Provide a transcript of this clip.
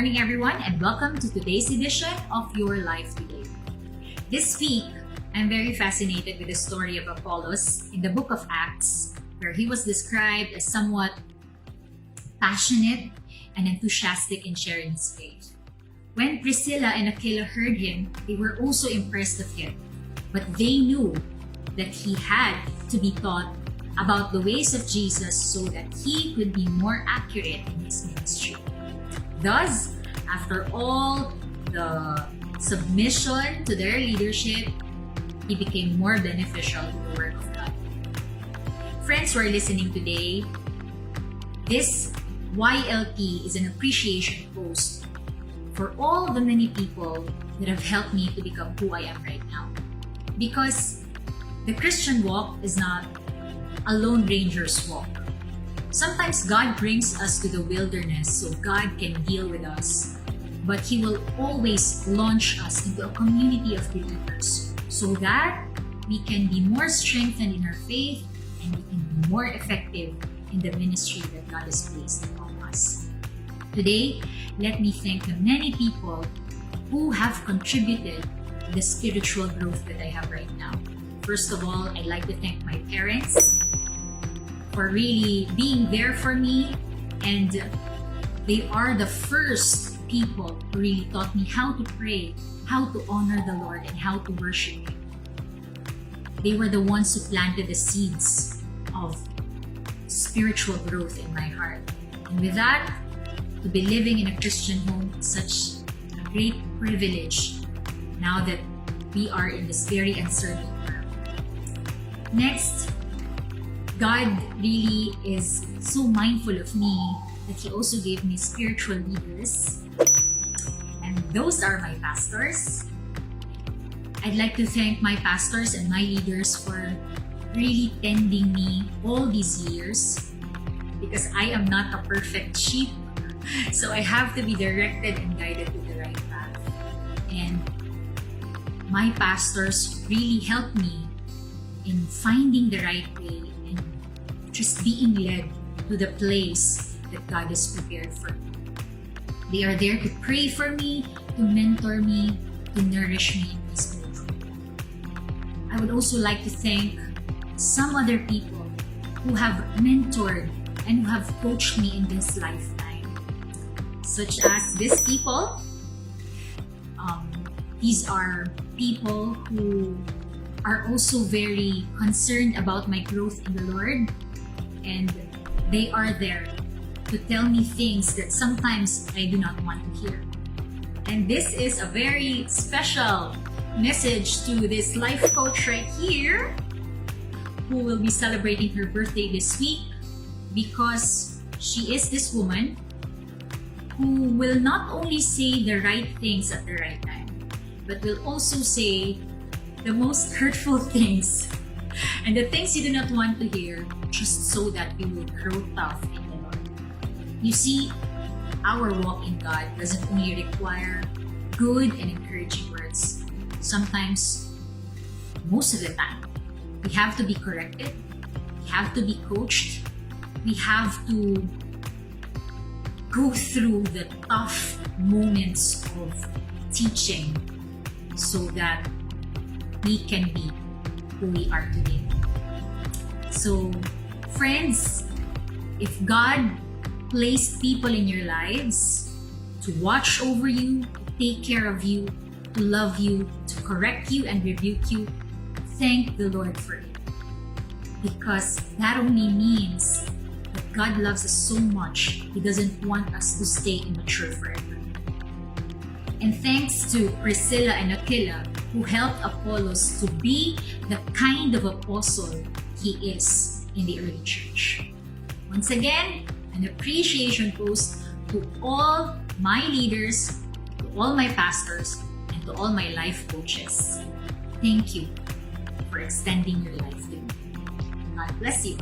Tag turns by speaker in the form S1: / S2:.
S1: morning, everyone, and welcome to today's edition of Your Life Today. This week, I'm very fascinated with the story of Apollos in the book of Acts, where he was described as somewhat passionate and enthusiastic in sharing his faith. When Priscilla and Aquila heard him, they were also impressed of him, but they knew that he had to be taught about the ways of Jesus so that he could be more accurate in his ministry. Thus, after all the submission to their leadership, he became more beneficial to the work of God. Friends who are listening today, this YLT is an appreciation post for all the many people that have helped me to become who I am right now. Because the Christian walk is not a lone ranger's walk. Sometimes God brings us to the wilderness so God can deal with us. But He will always launch us into a community of believers so that we can be more strengthened in our faith and we can be more effective in the ministry that God has placed upon us. Today, let me thank the many people who have contributed to the spiritual growth that I have right now. First of all, I'd like to thank my parents for really being there for me, and they are the first people who really taught me how to pray, how to honor the Lord, and how to worship Him. They were the ones who planted the seeds of spiritual growth in my heart. And with that, to be living in a Christian home is such a great privilege now that we are in this very uncertain world. Next, God really is so mindful of me that He also gave me spiritual leaders, and those are my pastors. I'd like to thank my pastors and my leaders for really tending me all these years, because I am not a perfect sheep, so I have to be directed and guided to the right path. And my pastors really helped me in finding the right way and just being led to the place that God has prepared for me. They are there to pray for me, to mentor me, to nourish me in my spiritual life. I would also like to thank some other people who have mentored and who have coached me in this lifetime, such as these people. These are people who are also very concerned about my growth in the Lord, and they are there to tell me things that sometimes I do not want to hear. And this is a very special message to this life coach right here, who will be celebrating her birthday this week, because she is this woman who will not only say the right things at the right time, but will also say the most hurtful things and the things you do not want to hear, just so that we will grow tough in the Lord. You see, our walk in God doesn't only require good and encouraging words. Sometimes, most of the time, we have to be corrected, we have to be coached, we have to go through the tough moments of teaching so that we can be who we are today. So, friends, if God placed people in your lives to watch over you, to take care of you, to love you, to correct you and rebuke you, thank the Lord for it. Because that only means that God loves us so much, He doesn't want us to stay immature forever. And thanks to Priscilla and Aquila, who helped Apollos to be the kind of apostle he is in the early church. Once again, an appreciation post to all my leaders, to all my pastors, and to all my life coaches. Thank you for extending your life to me. God bless you.